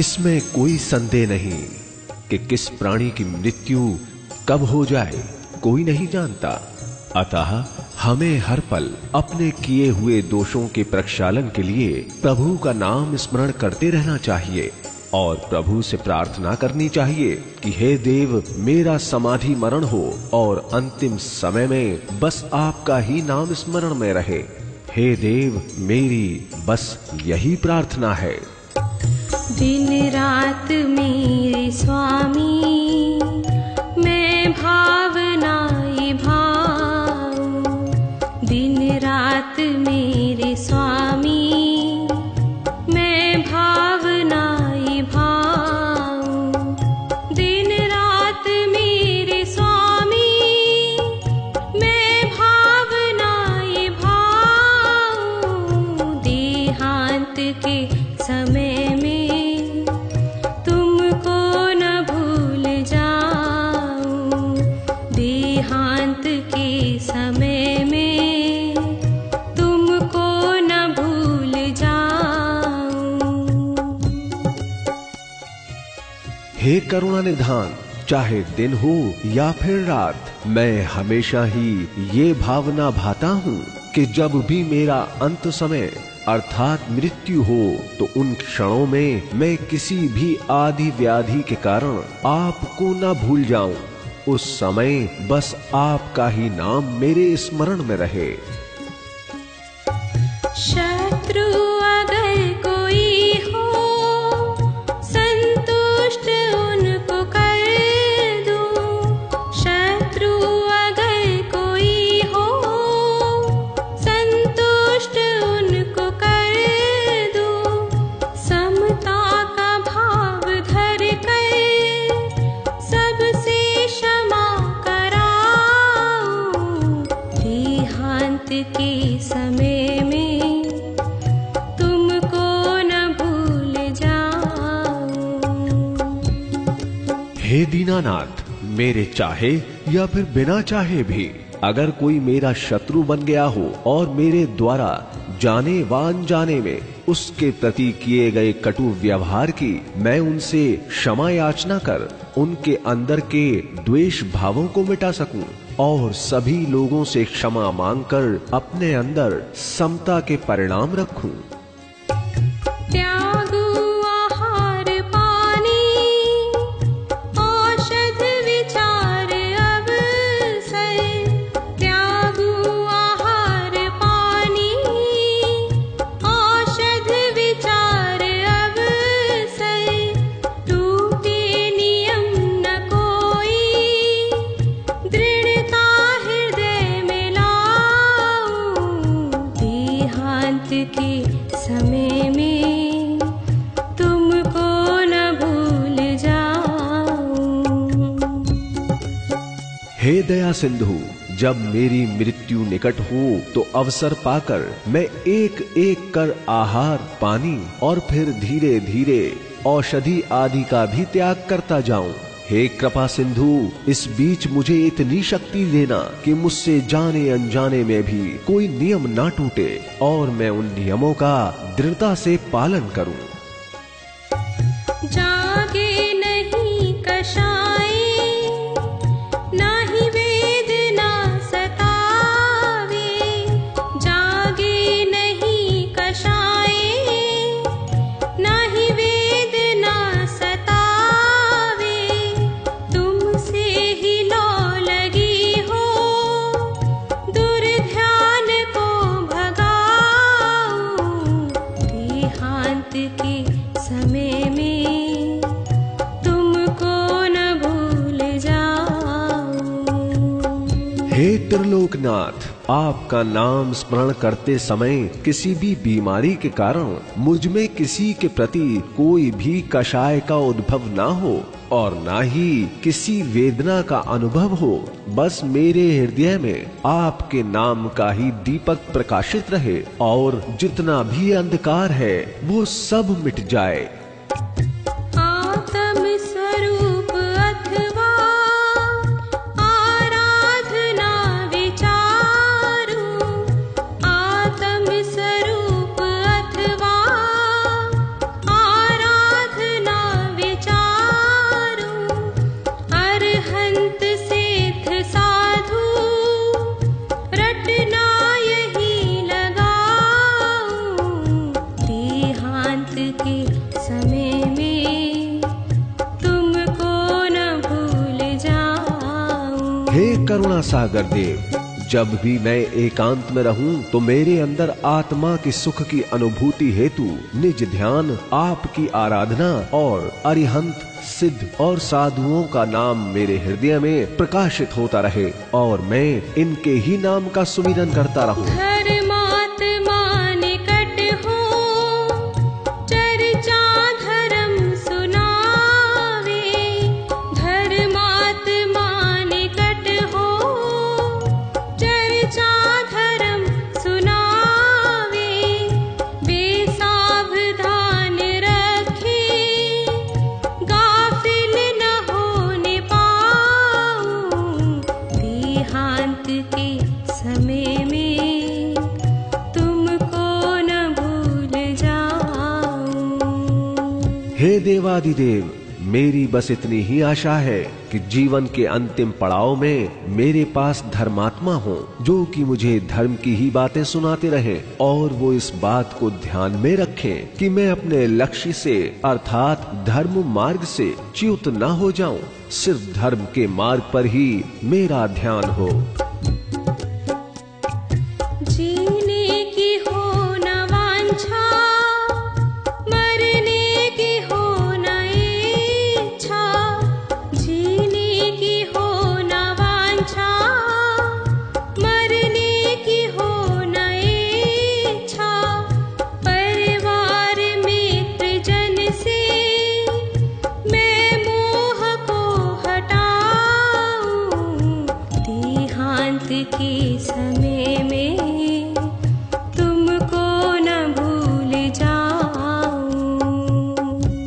इसमें कोई संदेह नहीं कि किस प्राणी की मृत्यु कब हो जाए कोई नहीं जानता। अतः हमें हर पल अपने किए हुए दोषों के प्रक्षालन के लिए प्रभु का नाम स्मरण करते रहना चाहिए और प्रभु से प्रार्थना करनी चाहिए कि हे देव, मेरा समाधि मरण हो और अंतिम समय में बस आपका ही नाम स्मरण में रहे। हे देव, मेरी बस यही प्रार्थना है। दिन रात मेरे स्वामी मैं भावनाएं भाऊं, दिन रात मेरे स्वामी मैं भावनाएं भाऊं, दिन रात मेरे स्वामी मैं भावनाएं भाऊं, देहांत के समय में समय में तुमको न भूल जाऊं। हे करुणा निधान, चाहे दिन हो या फिर रात, मैं हमेशा ही ये भावना भाता हूँ कि जब भी मेरा अंत समय अर्थात मृत्यु हो तो उन क्षणों में मैं किसी भी आदि व्याधि के कारण आपको न भूल जाऊं। उस समय बस आपका ही नाम मेरे स्मरण में रहे। शत्रु अगर कोई हो संतुष्ट उनको कर दूं, शत्रु अगर कोई हो संतुष्ट उनको कर दूं, समता का भाव धर कर सबसे के समय में तुमको न भूल जाऊं। हे दीनानाथ, मेरे चाहे या फिर बिना चाहे भी अगर कोई मेरा शत्रु बन गया हो और मेरे द्वारा जाने व अनजाने में उसके प्रति किए गए कटु व्यवहार की मैं उनसे क्षमा याचना कर उनके अंदर के द्वेष भावों को मिटा सकूं और सभी लोगों से क्षमा मांगकर अपने अंदर समता के परिणाम रखूं। के समय में तुमको न भूल जाऊं। हे दया सिंधु, जब मेरी मृत्यु निकट हो तो अवसर पाकर मैं एक एक कर आहार, पानी और फिर धीरे धीरे औषधि आदि का भी त्याग करता जाऊं। हे कृपा सिंधु, इस बीच मुझे इतनी शक्ति देना कि मुझसे जाने अनजाने में भी कोई नियम ना टूटे और मैं उन नियमों का दृढ़ता से पालन करूं। जागे नहीं कषाय नाही वेदना सतावे, जागे नहीं कषाय नाही वेदना सतावे, तुमसे ही लो लगी हो दुर्ध्यान को भगाऊं, देहांत के समय में तुमको न भूल जाऊं। हे त्रिलोकनाथ, आपका नाम स्मरण करते समय किसी भी बीमारी के कारण मुझ में किसी के प्रति कोई भी कषाय का उद्भव ना हो और ना ही किसी वेदना का अनुभव हो। बस मेरे हृदय में आपके नाम का ही दीपक प्रकाशित रहे और जितना भी अंधकार है वो सब मिट जाए। आत्म स्वरूप अथवा आराधना विचारू, आत्म स्वरूप अथवा आराधना करुणा सागर देव, जब भी मैं एकांत में रहूं तो मेरे अंदर आत्मा के सुख की अनुभूति हेतु निज ध्यान, आपकी आराधना और अरिहंत, सिद्ध और साधुओं का नाम मेरे हृदय में प्रकाशित होता रहे और मैं इनके ही नाम का सुमिरन करता रहूं। हे देवादिदेव, मेरी बस इतनी ही आशा है कि जीवन के अंतिम पड़ाव में मेरे पास धर्मात्मा हो, जो कि मुझे धर्म की ही बातें सुनाते रहें और वो इस बात को ध्यान में रखें कि मैं अपने लक्ष्य से अर्थात धर्म मार्ग से च्युत न हो जाऊं। सिर्फ धर्म के मार्ग पर ही मेरा ध्यान हो। के समय में तुमको न भूल जाऊं।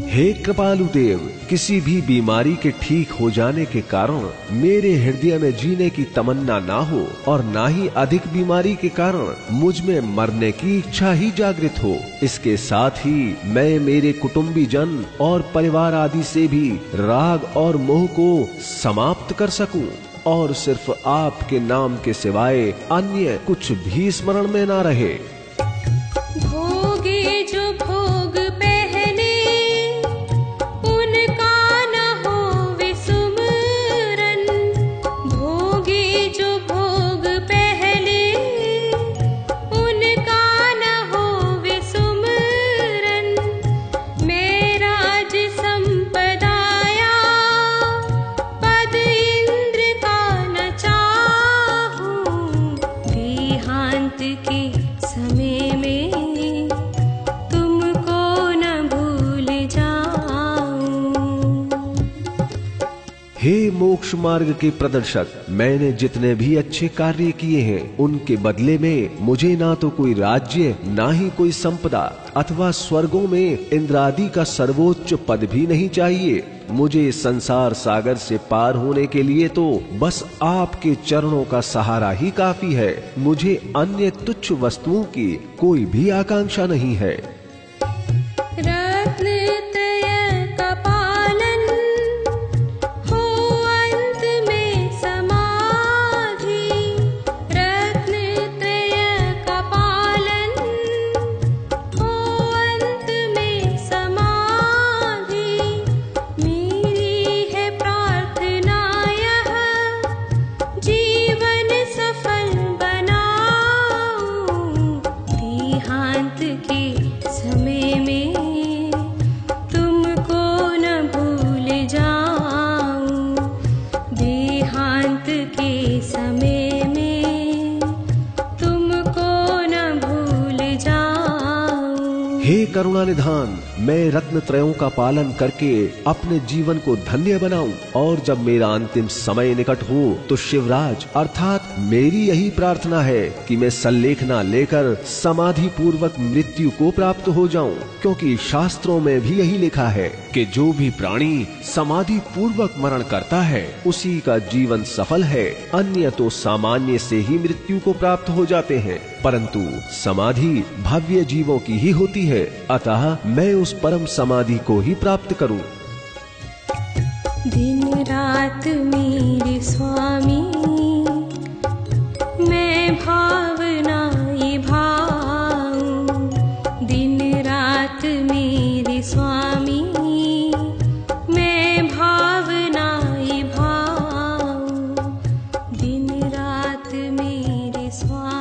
हे कृपालु देव, किसी भी बीमारी के ठीक हो जाने के कारण मेरे हृदय में जीने की तमन्ना ना हो और ना ही अधिक बीमारी के कारण मुझ में मरने की इच्छा ही जागृत हो। इसके साथ ही मैं मेरे कुटुंबी जन और परिवार आदि से भी राग और मोह को समाप्त कर सकूं और सिर्फ आपके नाम के सिवाय अन्य कुछ भी स्मरण में ना रहे। भोगे जो भोग पहले उनका न होवे सुमरन, भोगे जो भोग पहले उनका न होवे सुमरन। मैं राज संपदाया पद इंद्र का न चाहूं, देहांत के समय में तुमको न भूल जाऊं। हे मोक्ष मार्ग के प्रदर्शक, मैंने जितने भी अच्छे कार्य किए हैं उनके बदले में मुझे ना तो कोई राज्य, ना ही कोई संपदा अथवा स्वर्गों में इंद्रादि का सर्वोच्च पद भी नहीं चाहिए। मुझे संसार सागर से पार होने के लिए तो बस आपके चरणों का सहारा ही काफी है। मुझे अन्य तुच्छ वस्तुओं की कोई भी आकांक्षा नहीं है। रत्नत्रय का पालन हो अंत में समाधि, रत्नत्रय का पालन हो अंत में समाधि। मेरी है प्रार्थना यह जीवन सफल बनाऊं, देहांत के समय में तुमको न भूल जाऊं, देहांत के समय में तुमको न भूल जाऊं। हे करुणा निधान, मैं रत्न त्रयों का पालन करके अपने जीवन को धन्य बनाऊं और जब मेरा अंतिम समय निकट हो तो शिवराज अर्थात मेरी यही प्रार्थना है कि मैं सल्लेखना लेकर समाधि पूर्वक मृत्यु को प्राप्त हो जाऊं, क्योंकि शास्त्रों में भी यही लिखा है कि जो भी प्राणी समाधि पूर्वक मरण करता है उसी का जीवन सफल है, अन्य तो सामान्य से ही मृत्यु को प्राप्त हो जाते हैं, परंतु समाधि भव्य जीवों की ही होती है। अतः मैं उस परम समाधि को ही प्राप्त करूं। दिन रात मेरे स्वामी मैं भावनाएं भाऊं, दिन रात मेरे स्वामी मैं भावनाएं भाऊं, दिन स्वामी।